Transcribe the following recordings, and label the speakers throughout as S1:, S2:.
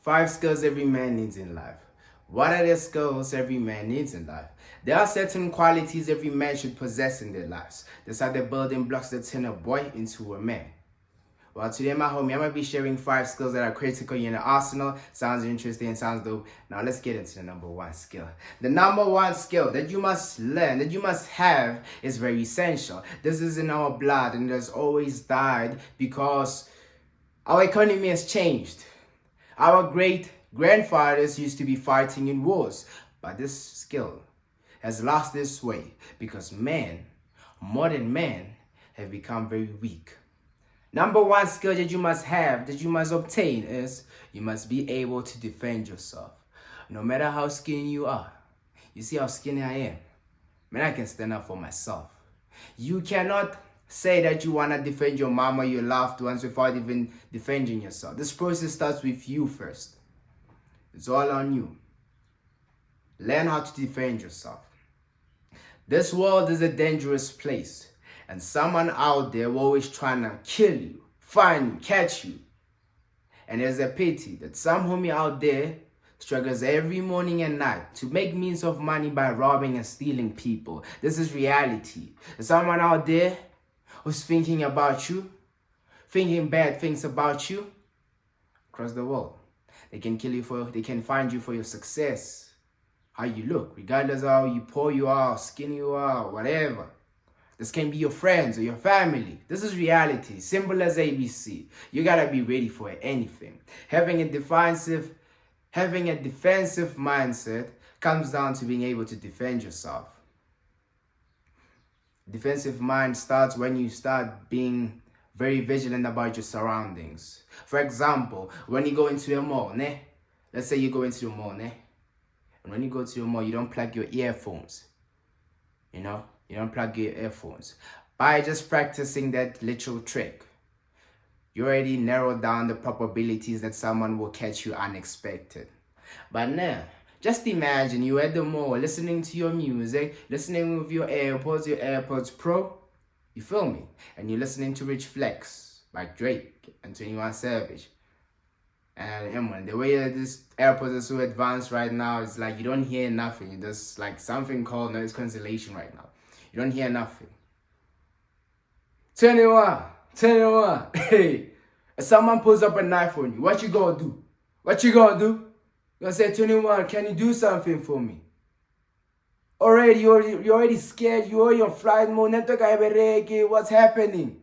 S1: 5 skills every man needs in life. What are the skills every man needs in life? There are certain qualities every man should possess in their lives. These are the building blocks that turn a boy into a man. Well, today, my homie, I'm going to be sharing 5 skills that are critical in the arsenal. Sounds interesting, sounds dope. Now, let's get into the number 1 skill. The number 1 skill that you must learn, that you must have, is very essential. This is in our blood and it has always died because our economy has changed. Our great grandfathers used to be fighting in wars, but this skill has lost its way because men, modern men, have become very weak. Number 1 skill that you must have, that you must obtain, is you must be able to defend yourself. No matter how skinny you are. You see how skinny I am? Man, I can stand up for myself. You cannot say that you want to defend your mama, your loved ones, without even defending yourself. This process starts with you first. It's all on you. Learn how to defend yourself. This world is a dangerous place. And someone out there will always trying to kill you, find you, catch you. And there's a pity that some homie out there struggles every morning and night to make means of money by robbing and stealing people. This is reality. There's someone out there who's thinking about you, thinking bad things about you across the world. They can kill you they can find you for your success, how you look, regardless of how you poor you are, skinny you are, whatever. This can be your friends or your family. This is reality. Simple as ABC. You gotta be ready for anything. Having a defensive mindset comes down to being able to defend yourself. Defensive mind starts when you start being very vigilant about your surroundings. For example, when you go into a mall, let's say you go into a mall, and when you go to a mall, you don't plug your earphones. You don't plug your earphones. By just practicing that little trick, you already narrowed down the probabilities that someone will catch you unexpected. But now, just imagine you at the mall listening to your music, listening with your AirPods Pro, you feel me? And you're listening to Rich Flex by Drake and 21 Savage. And the way that these AirPods are so advanced right now, it's like you don't hear nothing. There's like something called noise cancellation right now. You don't hear nothing. 21. Hey, if someone pulls up a knife on you, what you gonna do? You gonna say, 21, can you do something for me? You're already scared. You're on flight mode. What's happening?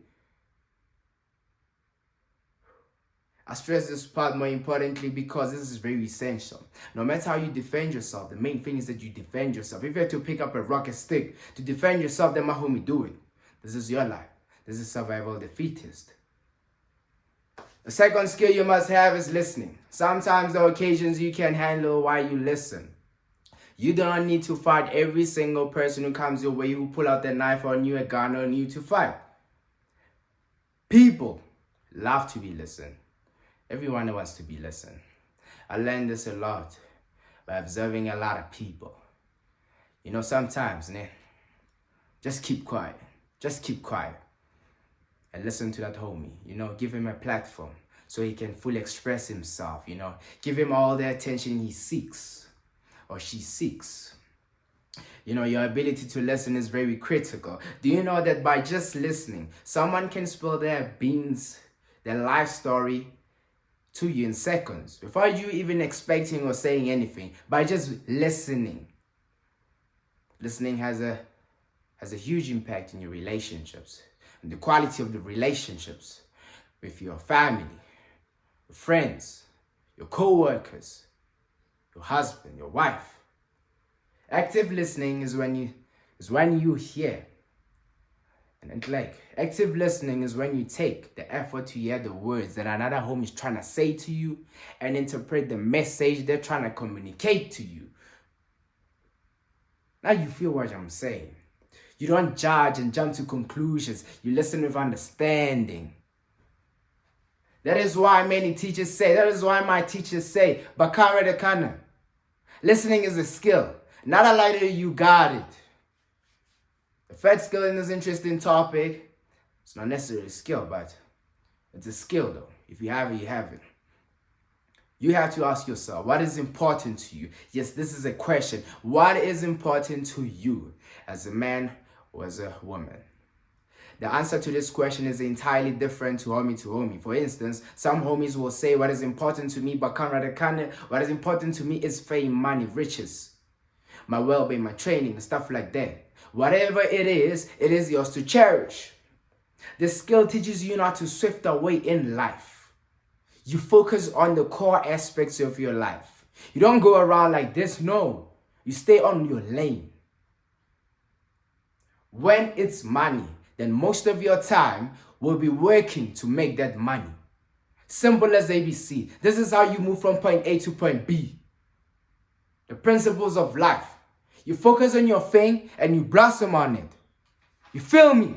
S1: I stress this part more importantly because this is very essential. No matter how you defend yourself, the main thing is that you defend yourself. If you have to pick up a rocket stick to defend yourself, then my homie, do it. This is your life. This is survival of the fittest. The second skill you must have is listening. Sometimes there are occasions you can handle while you listen. You don't need to fight every single person who comes your way, who pull out their knife on you, a gun on you to fight. People love to be listened. Everyone wants to be listened. I learned this a lot by observing a lot of people. Sometimes, just keep quiet. And listen to that homie. Give him a platform so he can fully express himself. Give him all the attention he seeks or she seeks. Your ability to listen is very critical. Do you know that by just listening, someone can spill their beans, their life story, to you in seconds without you even expecting or saying anything, by just listening. Listening has a huge impact in your relationships and the quality of the relationships with your family, your friends, your co-workers, your husband, your wife. Active listening is when you hear. And active listening is when you take the effort to hear the words that another homie is trying to say to you and interpret the message they're trying to communicate to you. Now you feel what I'm saying. You don't judge and jump to conclusions. You listen with understanding. That is why my teachers say, Bakara de Kana. Listening is a skill. Not a lighter, you got it. The third skill in this interesting topic, it's not necessarily a skill, but it's a skill though. If you have it, you have it. You have to ask yourself, what is important to you? Yes, this is a question. What is important to you as a man or as a woman? The answer to this question is entirely different to homie. For instance, some homies will say, what is important to me, what is important to me is fame, money, riches, my well-being, my training, and stuff like that. Whatever it is yours to cherish. This skill teaches you not to swift away in life. You focus on the core aspects of your life. You don't go around like this, no. You stay on your lane. When it's money, then most of your time will be working to make that money. Simple as ABC. This is how you move from point A to point B. The principles of life. You focus on your thing and you blossom on it. You feel me?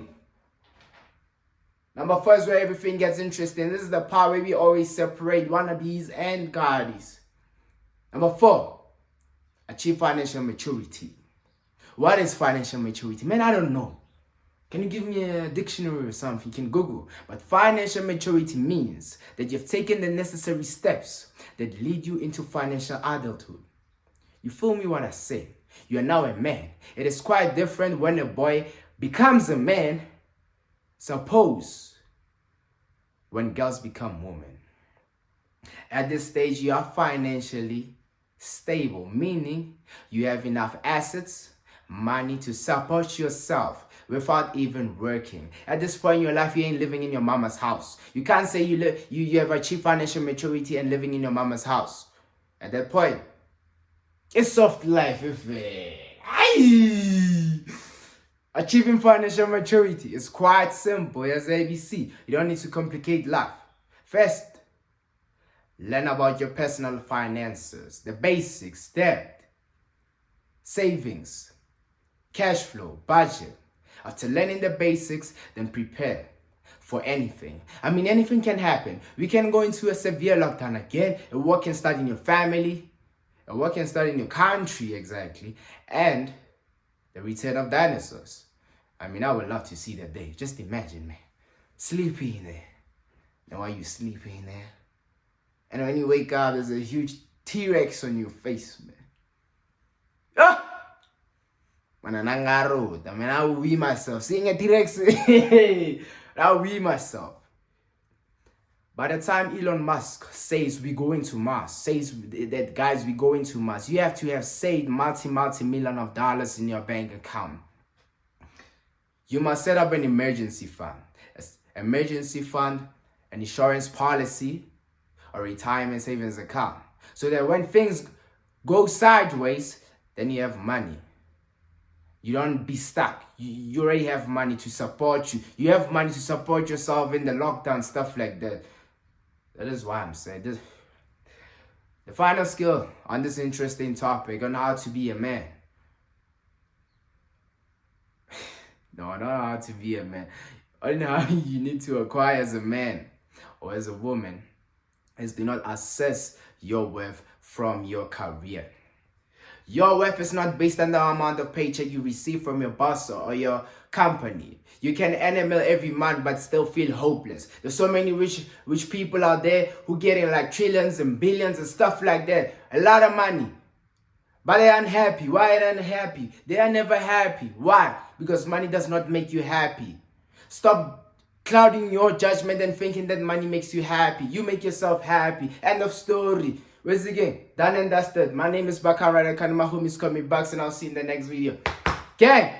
S1: Number 4 is where everything gets interesting. This is the part where we always separate wannabes and guardies. Number 4, achieve financial maturity. What is financial maturity? Man, I don't know. Can you give me a dictionary or something? You can Google. But financial maturity means that you've taken the necessary steps that lead you into financial adulthood. You feel me what I say? You are now a man. It is quite different when a boy becomes a man. Suppose when girls become women. At this stage, you are financially stable, meaning you have enough assets, money to support yourself without even working. At this point in your life, you ain't living in your mama's house. You can't say you have achieved financial maturity and living in your mama's house. At that point, it's soft life. Achieving financial maturity is quite simple as ABC. You don't need to complicate life. First, learn about your personal finances, the basics, debt, savings, cash flow, budget. After learning the basics, then prepare for anything. I mean, anything can happen. We can go into a severe lockdown again. A war can start in your family. A war can start in your country, exactly. And the return of dinosaurs. I mean, I would love to see that day. Just imagine, man. Sleeping in there. And while you sleeping in there, and when you wake up, there's a huge T-Rex on your face, man. Ah! When I road, I mean, I will wee myself. Seeing a T-Rex, I will wee myself. By the time Elon Musk says we're going to Mars, says that guys, we're going to Mars, you have to have saved multi-million of dollars in your bank account. You must set up an emergency fund. Emergency fund, an insurance policy, or retirement savings account. So that when things go sideways, then you have money. You don't be stuck. You already have money to support you. You have money to support yourself in the lockdown, stuff like that. That is why I'm saying this. The final skill on this interesting topic on how to be a man. No, not how to be a man. Only how you need to acquire as a man or as a woman is do not assess your worth from your career. Your worth is not based on the amount of paycheck you receive from your boss or your company. You can earn a meal every month but still feel hopeless. There's so many rich people out there who getting like trillions and billions and stuff like that. A lot of money. But they're unhappy. Why are they unhappy? They are never happy. Why? Because money does not make you happy. Stop clouding your judgment and thinking that money makes you happy. You make yourself happy. End of story. Where's the game? Done and dusted. My name is Bakara. My homies call me Bucks, and I'll see you in the next video. Gang!